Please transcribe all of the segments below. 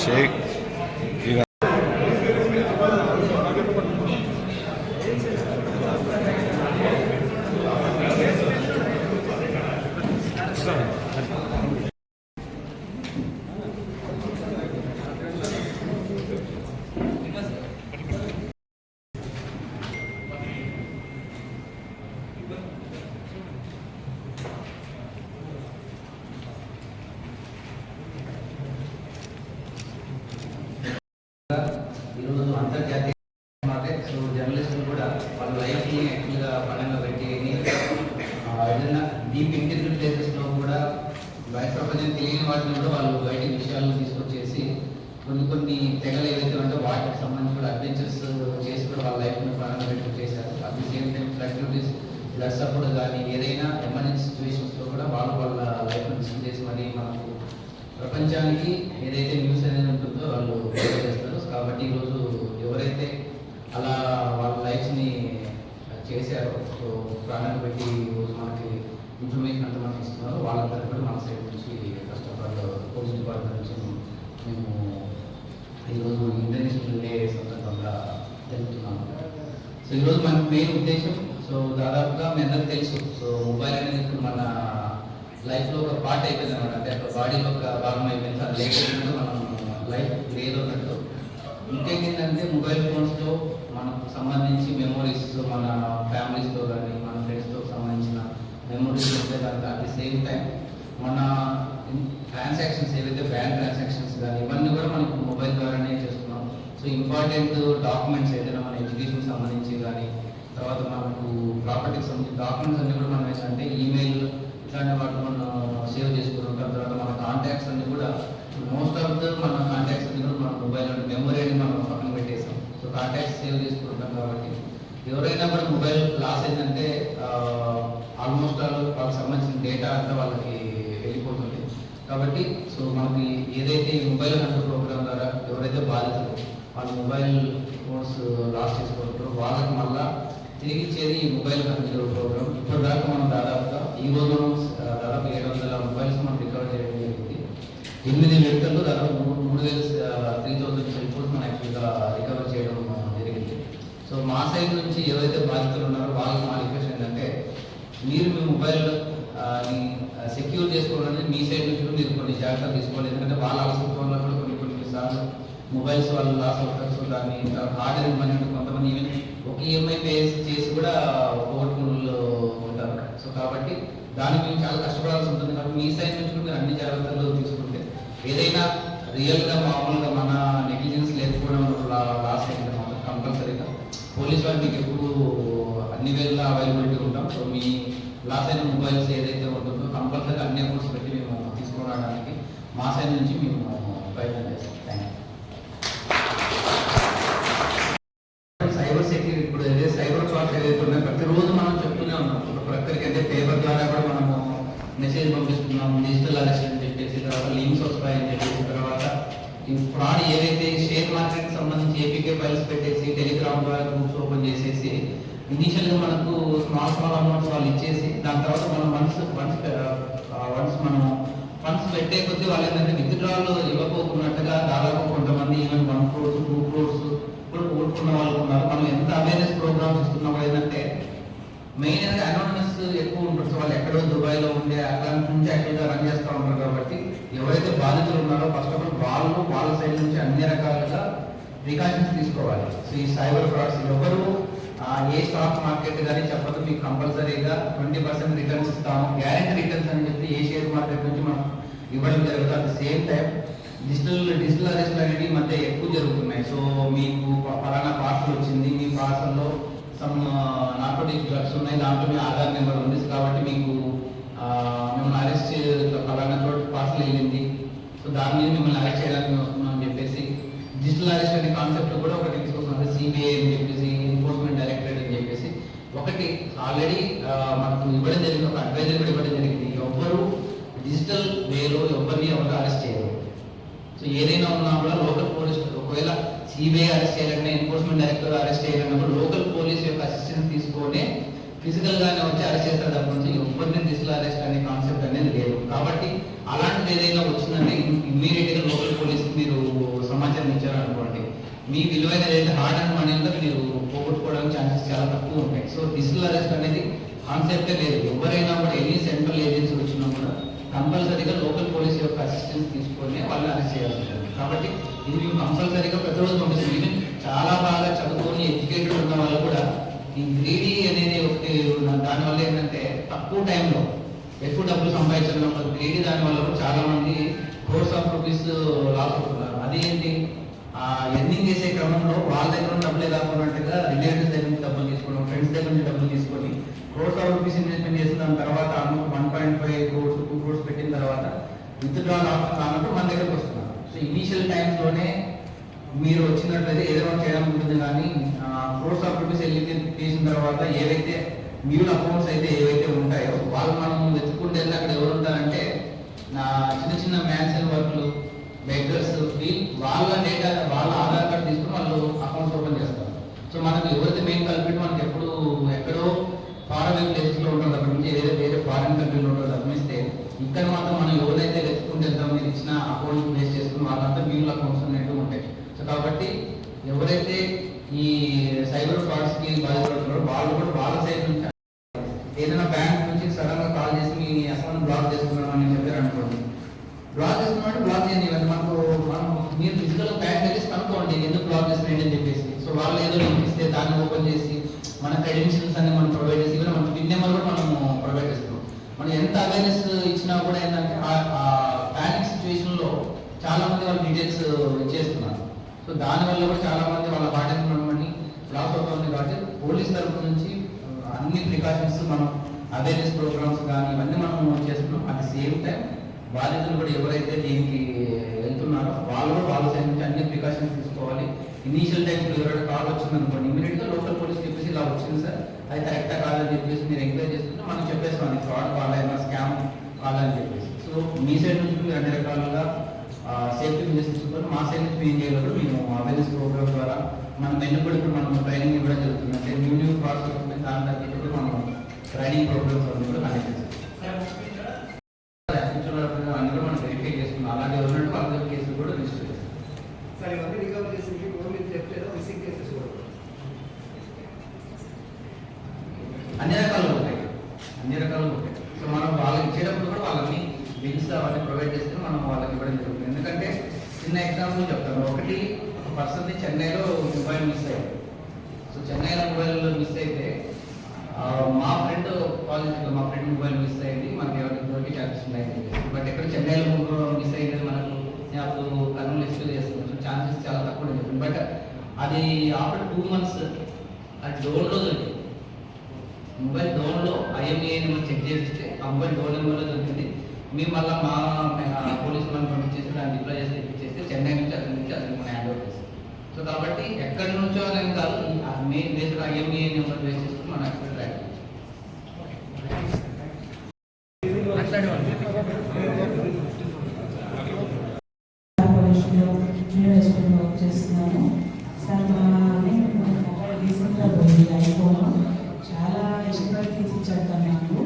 షేక్ ఈరోజు అంతర్జాతీయ జర్నలిస్టులు కూడా వాళ్ళ లైఫ్ని యాక్చువల్గా పనంగా పెట్టి ఏదైనా డీప్ ఇంటర్వ్యూ ప్లేసెస్లో కూడా బయట ప్రపంచం తెలియని వాటిని కూడా వాళ్ళు బయట విషయాలను తీసుకొచ్చేసి కొన్ని తెగలు ఏవైతే ఉంటే వాటికి సంబంధించి కూడా అడ్వెంచర్స్ చేసి కూడా వాళ్ళ లైఫ్ని పనంగా పెట్టి చేశారు. At the same time activities blood support కానీ ఏదైనా ఎమర్జెన్సీ సిచ్యువేషన్స్లో కూడా వాళ్ళ లైఫ్ని డిస్కస్ చేసి మరి మనకు ప్రపంచానికి ఏదైతే న్యూస్ అనేది ఉంటుందో వాళ్ళు చేస్తారు. కాబట్టి ఈరోజు ఎవరైతే అలా వాళ్ళ లైఫ్ని చేశారో సో ప్రాణాన్ని పెట్టి ఈరోజు మనకి ఇన్ఫర్మేషన్ అంతా మనకి ఇస్తున్నారో వాళ్ళందరూ కూడా మన సైడ్ నుంచి first of all police department నుంచి మేము ఈరోజు ఇంటర్నేషనల్ డే సందర్భంగా జరుగుతున్నాము. సో ఈరోజు మన మెయిన్ ఉద్దేశం సో దాదాపుగా మీ అందరికి తెలుసు సో మొబైల్ అనేది ఇప్పుడు మన లైఫ్లో ఒక పార్ట్ అయిపోయింది అనమాట. అంటే అక్కడ బాడీలో ఒక భాగం అయిపోయింది. అది లేకపోతే మనం లైఫ్ లేదు అన్నట్టు. ఇంకేంటంటే మొబైల్ ఫోన్స్లో మనకు సంబంధించి మెమోరీస్ మన ఫ్యామిలీస్తో కానీ మన ఫ్రెండ్స్తో సంబంధించిన మెమోరీస్ ఉంటాయి. దాంట్లో అట్ ది సేమ్ టైం మన ట్రాన్సాక్షన్స్ ఏవైతే బ్యాంక్ ట్రాన్సాక్షన్స్ కానీ ఇవన్నీ కూడా మనకు మొబైల్ ద్వారానే చేస్తున్నాం. సో ఇంపార్టెంట్ డాక్యుమెంట్స్ ఏదైనా మన ఎడ్యుకేషన్ సంబంధించి కానీ తర్వాత మనకు ప్రాపర్టీకి సంబంధించిన డాక్యుమెంట్స్ అన్నీ కూడా మనం ఏంటంటే ఈమెయిల్ ఇట్లాంటి వాటిని మనం సేవ్ చేసుకుని ఉంటాం. తర్వాత మన కాంటాక్ట్స్ అన్ని కూడా మోస్ట్ ఆఫ్ ద మన కాంటాక్ట్స్ అన్ని కూడా మన మొబైల్ మెమొరీ అని మనం పక్కన పెట్టేసాం. సో కాంటాక్ట్స్ సేవ్ చేసుకుంటాం కాబట్టి ఎవరైనా కూడా మొబైల్ లాస్ అయిందంటే ఆల్మోస్ట్ వాళ్ళకి సంబంధించిన డేటా అంతా వాళ్ళకి వెళ్ళిపోతుంది. కాబట్టి సో మనకి ఏదైతే మొబైల్ హంటర్ ప్రోగ్రామ్ ద్వారా ఎవరైతే బాధితులు వాళ్ళ మొబైల్ ఫోన్స్ లాస్ చేసుకుంటారో వాళ్ళకి మళ్ళా తిరిగి ఇచ్చేది ఈ మొబైల్ హంటర్ ప్రోగ్రామ్. ఇప్పటిదాకా మనం దాదాపుగా ఈ రోజు దాదాపు 700 మొబైల్స్ మనం రికవర్ చేయడం జరిగింది. 8 వ్యక్తులు దాదాపు 3,000 సెల్ ఫోన్స్ మనం యాక్చువల్గా రికవర్ చేయడం జరిగింది. సో మా సైడ్ నుంచి ఎవరైతే బాధితులు ఉన్నారో వాళ్ళకి మా రిక్వెస్ట్ ఏంటంటే మీరు మీ మొబైల్ సెక్యూర్ చేసుకోవాలని మీ సైడ్ నుంచి కూడా మీరు కొన్ని జాగ్రత్తలు తీసుకోవాలి. ఎందుకంటే వాళ్ళ అవసరం వల్ల కూడా కొన్నిసార్లు మొబైల్స్ వాళ్ళు లాస్ అవుతారు. సో దాన్ని హార్డ్ మనీ కొంతమంది ఈవెన్ ఒక ఈఎంఐ పే చేసి కూడా పోగొట్టుకున్న ఉంటారు. సో కాబట్టి దానికి మేము చాలా కష్టపడాల్సి ఉంటుంది. కాబట్టి మీ సైడ్ నుంచి కూడా మీరు అన్ని జాగ్రత్తలు తీసుకుంటే ఏదైనా రియల్గా మామూలుగా మన నెగ్లిజెన్స్ లేకపోవడం లాస్ అయింది మాత్రం కంపల్సరీగా పోలీస్ వాళ్ళు మీకు ఎప్పుడు అన్ని వేళ అవైలబిలిటీ ఉంటాం. సో మీ లాస్ అయిన మొబైల్స్ ఏదైతే ఉంటుందో కంపల్సరీ అన్ని అకౌంట్స్ పెట్టి మేము తీసుకురావడానికి మా సైడ్ నుంచి మేము ప్రయత్నం చేస్తాం. Thank you. సైబర్ సెక్యూరిటీ ఇప్పుడు ఏదైతే సైబర్ ఫ్రాడ్స్ ఏదైతే ఉన్నాయో ప్రతిరోజు మనం చెప్తూనే ఉన్నాం. ప్రక్కడికి అయితే పేపర్ ద్వారా కూడా మనము మెసేజ్ పంపిస్తున్నాం, డిజిటల్ అరెస్ట్ అని చెప్పేసి, తర్వాత లింక్స్ వస్తాయని చెప్పేసి, తర్వాత ఈ ఫ్రాడ్ ఏదైతే షేర్ మార్కెట్కి సంబంధించి ఏపీకే ఫైల్స్ పెట్టేసి టెలిగ్రామ్ ద్వారా గ్రూప్స్ ఓపెన్ చేసేసి ఇనీషియల్గా మనకు స్మాల్ అమౌంట్స్ వాళ్ళు ఇచ్చేసి దాని తర్వాత మనం వన్స్ మనం ఫండ్స్ పెట్టే కొద్దీ వాళ్ళు ఏంటంటే విత్డ్రాలు ఇవ్వకపోతున్నట్టుగా దాదాపు కొంతమంది ఈవెన్ 1 crore 2 crores కూడా కోరుకున్న వాళ్ళు ఉన్నారు. మనం ఎంత అవేర్నెస్ ప్రోగ్రామ్స్ ఇస్తున్నాం ఏంటంటే మెయిన్గా అనానిమస్ ఎక్కువ ఉంటుంది. సో వాళ్ళు ఎక్కడో దుబాయ్లో ఉండే అట్లాంటి నుంచి యాక్చువల్గా రన్ చేస్తూ ఉంటారు. కాబట్టి ఎవరైతే బాధితులు ఉన్నారో ఫస్ట్ ఆఫ్ ఆల్ వాళ్ళ సైడ్ నుంచి అన్ని రకాలుగా ప్రికాషన్స్ తీసుకోవాలి. సో ఈ సైబర్ ఫ్రాడ్స్ ఎవరు ఏ స్టాక్ మార్కెట్ కానీ చెప్పదు మీకు కంపల్సరీగా 20% రిటర్న్స్ ఇస్తాము, గ్యారెంటీ రిటర్న్స్ అని చెప్పి ఏ షేర్ మార్కెట్ నుంచి మనం ఇవ్వడం జరుగుతుంది. At the same time digital అరెస్ట్లు అనేవి ఈ మధ్య ఎక్కువ జరుగుతున్నాయి. సో మీకు ఫలానా పార్సల్ వచ్చింది, మీ పార్సల్లో సమ్ నార్కోటిక్ డ్రగ్స్ ఉన్నాయి, దాంట్లో మీ ఆధార్ నెంబర్ ఉంది కాబట్టి మీకు మిమ్మల్ని అరెస్ట్ ఫలానా చోట పార్సల్ వెళ్ళింది, సో దాని మీద మిమ్మల్ని అరెస్ట్ చేయడానికి మేము వస్తున్నాం అని చెప్పేసి డిజిటల్ అరెస్ట్ అనే కాన్సెప్ట్ కూడా ఒకటి తీసుకొస్తున్నారు. సిబిఐ అని చెప్పేసి ఎన్ఫోర్స్మెంట్ డైరెక్టరేట్ అని చెప్పేసి ఒకటి ఆల్రెడీ మనకు ఇవ్వడం జరిగింది, ఒక అడ్వైజరీ కూడా ఇవ్వడం జరిగింది. ఎవ్వరు డిజిటల్ వేలో ఎవరిని అరెస్ట్ చేయరు. సో ఏదైనా ఉన్నా కూడా లోకల్ పోలీస్ ఒకవేళ సిబిఐ అరెస్ట్ చేయాలంటే ఎన్ఫోర్స్మెంట్ డైరెక్టర్ అరెస్ట్ చేయాలన్నప్పుడు లోకల్ పోలీస్ యొక్క అసిస్టెన్స్ తీసుకొని ఫిజికల్గానే వచ్చి అరెస్ట్ చేస్తారు తప్ప నుంచి ఎవరిని డిజిటల్ అరెస్ట్ అనే కాన్సెప్ట్ అనేది లేదు. కాబట్టి అలాంటిది ఏదైనా వచ్చిందంటే ఇమ్మీడియట్గా లోకల్ పోలీస్కి మీరు మీ విలువైన ఏదైతే హార్డ్ అండ్ మనీ ఉందో మీరు పోగొట్టుకోవడానికి ఛాన్సెస్ చాలా తక్కువ ఉంటాయి. సో డిజిటల్ అరెస్ట్ అనేది కాన్సెప్టే లేదు. ఎవరైనా కూడా ఎనీ సెంట్రల్ ఏజెన్సీ వచ్చినా కూడా కంపల్సరీగా లోకల్ పోలీస్ యొక్క అసిస్టెన్స్ తీసుకొని వాళ్ళని అరెస్ట్ చేయాల్సి ఉంటుంది. కాబట్టి ఇది మేము కంపల్సరీగా ప్రతిరోజు పంపిస్తుంది. ఈవెన్ చాలా బాగా చదువుకొని ఎడ్యుకేటెడ్ ఉన్న వాళ్ళు కూడా ఈ 3D అనేది ఒకటి దానివల్ల ఏంటంటే తక్కువ టైంలో ఎక్కువ డబ్బులు సంపాదించడం 3D దానివల్ల కూడా చాలా మంది క్రోర్స్ ఆఫ్ రూపీస్ లాస్ అవుతున్నారు. అదేంటి ఎర్నింగ్ చేసే క్రమంలో వాళ్ళ దగ్గర ఉన్న డబ్బులే కాకుండా రిలేటివ్స్ దగ్గర నుంచి డబ్బులు తీసుకోవడం, ఫ్రెండ్స్ దగ్గర నుంచి డబ్బులు తీసుకొని క్రోర్స్ ఆఫ్ రూపీస్ ఇన్వెస్ట్మెంట్ చేసిన దాని తర్వాత అమౌంట్ 1.5 crores 2 crores పెట్టిన తర్వాత విత్డ్రాల్ ఆప్షన్ అన్నట్టు మన దగ్గరకు వస్తున్నారు. సో ఇనీషియల్ టైమ్స్లోనే మీరు వచ్చినట్లయితే ఏదైనా చేయడం ఉంటుంది, కానీ క్రోర్స్ ఆఫ్ రూపీస్ వెళ్ళి తీసిన తర్వాత ఏవైతే మ్యూల్ అకౌంట్స్ అయితే ఏవైతే ఉంటాయో వాళ్ళు మనం వెతుక్కుంటే వెళ్ళి అక్కడ ఎవరు ఉంటారంటే చిన్న చిన్న మ్యాన్సన్ వర్క్లు, బెగ్గర్స్, వాళ్ళ డేటా వాళ్ళ ఆధార్ కార్డు తీసుకుని వాళ్ళు అకౌంట్స్ ఓపెన్ చేస్తారు. సో మనకు ఎవరైతే మెయిన్ కల్పిట్ మనకి ఎక్కడో ఫారెన్ ప్లేసెస్లో ఉంటుంది, అక్కడ నుంచి వేరే ఫారెన్ కంట్రీలో ఉంటుంది తప్పిస్తే ఇక్కడ మాత్రం మనం ఎవరైతే వెతుక్కుంటే వెళ్తాం మీరు ఇచ్చిన అకౌంట్ బేస్ చేసుకుని వాళ్ళంతా మ్యూల్ అకౌంట్స్ అనేవి ఉంటాయి. సో కాబట్టి ఎవరైతే ఈ సైబర్ ఫ్రాడ్స్కి బాధితులున్నారో వాళ్ళు కూడా వాళ్ళ సైడ్ నుంచి ఏదైనా బ్యాంక్ నుంచి సడన్గా కాల్ చేసి మీ అకౌంట్ బ్లాక్ చేసుకున్నామని చెప్పారు అనుకోండి, బ్లాక్ చేసుకున్నట్టు బ్లాక్ చేయండి. మనం మీరు ఫిజికల్ బ్యాంక్ వెళ్ళి కనుక్కోండి ఎందుకు బ్లాక్ చేస్తున్నాయి అని చెప్పేసి. సో వాళ్ళు ఏదో లింక్ ఇస్తే దాన్ని ఓపెన్ చేసి మన క్రెడెన్షియల్స్ అన్ని మనం ప్రొవైడ్ చేసి ఈవెన్ మన పిన్ నెంబర్ కూడా మనం ప్రొవైడ్ చేస్తున్నాం. మనం ఎంత అవేర్నెస్ ఇచ్చినా కూడా ఏంటంటే ఆ ప్యానిక్ సిచ్యువేషన్లో చాలా మంది వాళ్ళ డీటెయిల్స్ ఇచ్చేస్తున్నారు. సో దానివల్ల కూడా చాలా మంది వాళ్ళ బాధ్యత మనీ లాస్ అవుతుంది. కాబట్టి పోలీస్ తరఫు నుంచి అన్ని ప్రికాషన్స్ మనం అవేర్నెస్ ప్రోగ్రామ్స్ కానీ ఇవన్నీ మనం చేస్తున్నాం. అట్ ది సేమ్ టైం బాధితులు కూడా ఎవరైతే దీనికి వెళ్తున్నారో వాళ్ళు కూడా వాళ్ళ సైడ్ నుంచి అన్ని ప్రికాషన్స్ తీసుకోవాలి. ఇనీషియల్ టైమ్స్లో ఎవరైనా కాల్ వచ్చింది అనుకోండి, ఇమీడియట్గా లోకల్ పోలీస్ చెప్పేసి ఇలా వచ్చింది సార్, అది కరెక్టా కాదని చెప్పేసి మీరు ఎంక్వైరీ చేస్తుంటే మనం చెప్పేస్తాం అది ఫ్రాడ్ కావాలైనా స్కామ్ కావాలని చెప్పేసి. సో మీ సైడ్ నుంచి మీరు అన్ని రకాలుగా సేఫ్టీ మెజర్స్ తీసుకుంటారు. మా సైడ్ నుంచి ఏం చేయగలరు మేము అవేర్నెస్ ప్రోగ్రామ్ ద్వారా మనం ఎన్నుకొని ఇప్పుడు మనం ట్రైనింగ్ ఇవ్వడం జరుగుతుంది. అంటే న్యూ ప్రాసెస్ ఉంటుంది, దాని తగ్గట్టు మనం ట్రైనింగ్ ప్రోగ్రామ్స్ అన్ని కూడా కండక్ట్ చేస్తాం. అన్ని కూడా మనం వెరిఫై చేసుకున్నాం. అలాగే ఉన్నట్టు అందరి కేసులు కూడా రిజిస్టర్ చేస్తాం. సరే ఇవన్నీ రికవర్ చేసి మిస్సింగ్ కేసెస్ కూడా అన్ని రకాలుగా ఉంటాయి. సో మనం వాళ్ళకి ఇచ్చేటప్పుడు కూడా వాళ్ళని బిల్స్ అవన్నీ ప్రొవైడ్ చేస్తే మనం వాళ్ళకి ఇవ్వడం జరుగుతుంది. ఎందుకంటే చిన్న ఎగ్జాంపుల్ చెప్తాను. ఒక పర్సన్ చెన్నైలో మొబైల్ మిస్ అయ్యింది. సో చెన్నైలో మొబైల్ మిస్ అయితే మా ఫ్రెండ్ మొబైల్ మిస్ అయింది, మనకి ఎవరికి ఛాన్సెస్ ఉన్నాయి. బట్ ఎక్కడ చెన్నైలో మిస్ అయ్యింది మనకు అప్పుడు కర్నూలు ఎక్స్ప్లెయిన్ చేస్తున్నాం. సో ఛాన్సెస్ చాలా తక్కువ చెప్పింది. బట్ అది ఆఫ్టర్ 2 months అది డోన్లో దొరికింది. మొబైల్ డోన్లో IMEI నెంబర్ చెక్ చేస్తే ఆ మొబైల్ డోన్ నెంబర్లో దొరికింది. మేము మళ్ళీ మా పోలీస్ మనం పంపించేసి దాన్ని డిప్లాయ్ చేసి తెప్పించేస్తే చెన్నై నుంచి అతనికి మనం హ్యాండ్ ఓవర్ చేస్తాం. సో కాబట్టి ఎక్కడి నుంచో అనేది కాదు, main based IMEI number base చేసుకుని మనం ఎక్కడ ట్రాక్ చేస్తాం. చేస్తున్నాను సార్. చాలా ఇష్టపడి తీసిచ్చాడు నాకు.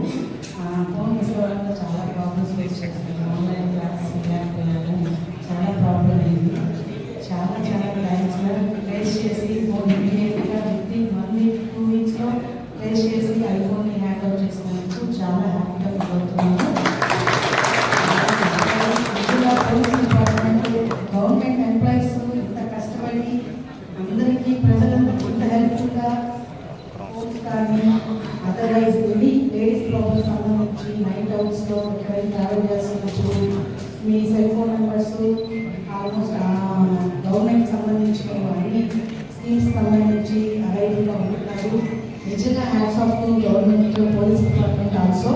ఫోన్ తీసుకోవడంలో చాలా ప్రాబ్లమ్స్ ఫేస్ చేస్తాను. ఆన్లైన్ క్లాస్ చాలా ప్రాబ్లం అయింది. చాలా థ్యాంక్స్ ఫేస్ చేసి ఫోన్ ఇమీడియట్గా విత్ 1 week 2 weeksలో ఫేస్ చేసి ఐఫోన్ని హ్యాండ్ ఓవర్ చేసినందుకు చాలా హ్యాపీగా ఫీల్ అవుతున్నాను. గవర్నమెంట్ ఎంప్లాయీస్ ఇంత కష్టపడి అందరికీ ప్రజలందరికీ ఇంత హెల్ప్ఫుల్గా ఫోన్స్ కానీ అదర్వైజ్ లేడీస్ ప్రాబ్లమ్స్ సంబంధించి నైట్ అవుట్స్లో ఎక్కడైనా ట్రావెల్ చేస్తున్నప్పుడు మీ cell phone numbers almost government సంబంధించిన అన్ని స్కీమ్స్ సంబంధించి అవైలబుల్గా ఉంటున్నారు. నిజంగా hats off to government police department also.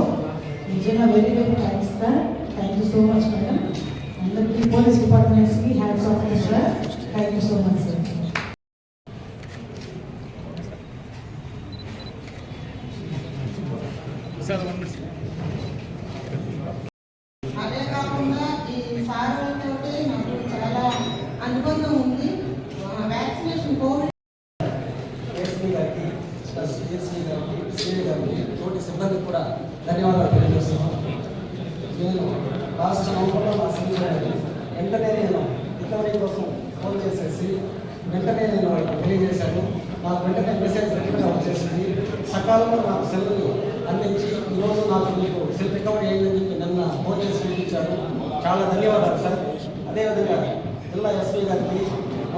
నిజంగా very thanks sir. Thank you so much madam. అందరికీ పోలీస్ డిపార్ట్మెంట్స్కి hats off to sir. Thank you so much sir. అదే కాకుండా ఈ సార్ తోటి నాకు చాలా అనుబంధం ఉంది. వ్యాక్సినేషన్ కోవిడ్ తోటి సిబ్బందికి కూడా ధన్యవాదాలు తెలియజేస్తున్నాను. నేను లాస్ట్ నవంబర్లో మా సీనియర్ వెంటనే నేను రికవరీ కోసం ఫోన్ చేసేసి వెంటనే నేను వాళ్ళకి తెలియజేశాను. నాకు వెంటనే మెసేజ్ వెంటనే వచ్చేసింది. సకాలంలో నాకు సెల్ అందించి ఈరోజు నాకు మీకు సెల్ రికవరీ అయిందని చెప్పి నిన్న ఫోన్ చేసి పిలిపించారు. చాలా ధన్యవాదాలు సార్. అదేవిధంగా జిల్లా ఎస్పీ గారికి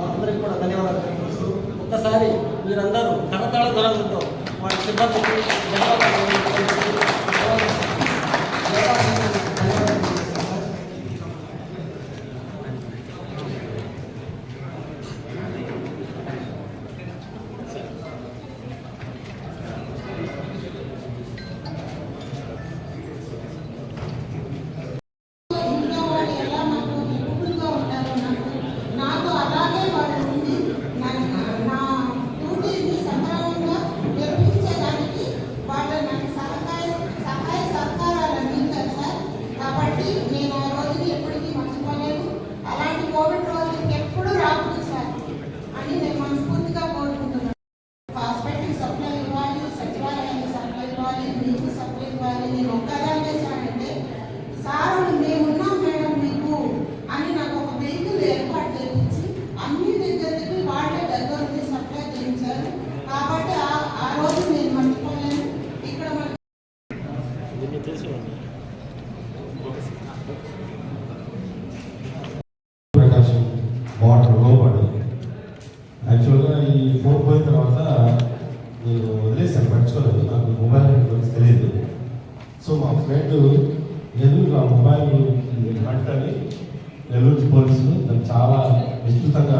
అందరికీ కూడా ధన్యవాదాలు తెలియజేస్తూ ఒక్కసారి మీరందరూ కరతాళ ధ్వనులతో వారి సిబ్బందికి ధన్యవాదాలు ఇంట్లో వాళ్ళు ఎలా నాకు ఎప్పుడుగా ఉంటారో నాతో అలాగే వాళ్ళు ఉండి నా డ్యూటీని సక్రమంగా నిర్వహించడానికి వాళ్ళు నాకు సహాయ సహకారాలు అందించారు సార్. కాబట్టి నేను ఆ రోజుని ఎప్పటికీ మర్చిపోలేదు. అలాంటి కోవిడ్ రోజులకి ఎప్పుడూ రాకూడదు సార్ అని నేను మనస్ఫూర్తిగా కోరుకుంటున్నాను. హాస్పిటల్ సప్లై ఇవ్వాలి, సచివాలయానికి సప్లై ఇవ్వాలి, మీకు సప్లై ఇవ్వాలి. నేను ఒక్కదాన్ని చేశానంటే సార్ మేమున్నాం మేడం మీకు అని నాకు ఒక వెహికల్ ఏర్పాటు చేయించి అన్ని దగ్గరికి వాళ్ళే దగ్గర ఉండి సప్లై చేయించారు. కాబట్టి ఆ రోజు నేను మర్చిపోలేను. ఇక్కడ ప్రకాశం వాటర్ లోపడి యాక్చువల్గా ఈ ఫోన్ పోయిన తర్వాత నేను వదిలేసాను, పట్టుకోలేదు. నాకు మొబైల్ గురించి తెలియదు. సో మా ఫ్రెండ్ నెల్లూరు ఆ మొబైల్ కట్టని నెల్లూరు పోలీసులు దాన్ని చాలా విస్తృతంగా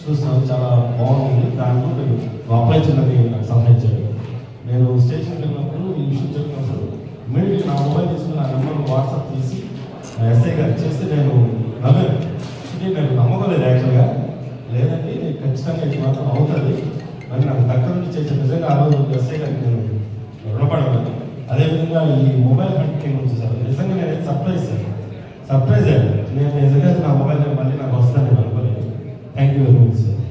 చూస్తున్నాను, చాలా బాగుంది. దాంట్లో నేను అప్లై చేయడానికి నాకు సహాయించాడు. నేను స్టేషన్కి వెళ్ళినప్పుడు ఈ విషయం చెప్పినప్పుడు ఇమీడియట్గా నా మొబైల్ తీసుకుని నా నెంబర్ వాట్సాప్ తీసి ఎస్ఐ గారు చేస్తే నేను నవ్వాను. అంటే నేను నమ్మకలేదు యాక్చువల్గా. లేదంటే నేను ఖచ్చితంగా ఇది మాత్రం అవుతుంది మరి నాకు దగ్గర నుంచి చేసే నిజంగా ఆ రోజు ఎస్ఐ గారికి నేను రుణపడలేదు. అదేవిధంగా ఈ మొబైల్ హంటింగ్ ఉంది సార్, నిజంగా నేను సర్ప్రైజ్ అయ్యాను. నేను నిజంగా నా మొబైల్ మళ్ళీ నాకు వస్తాను నేను అనుకోలేదు. Thank you very much sir.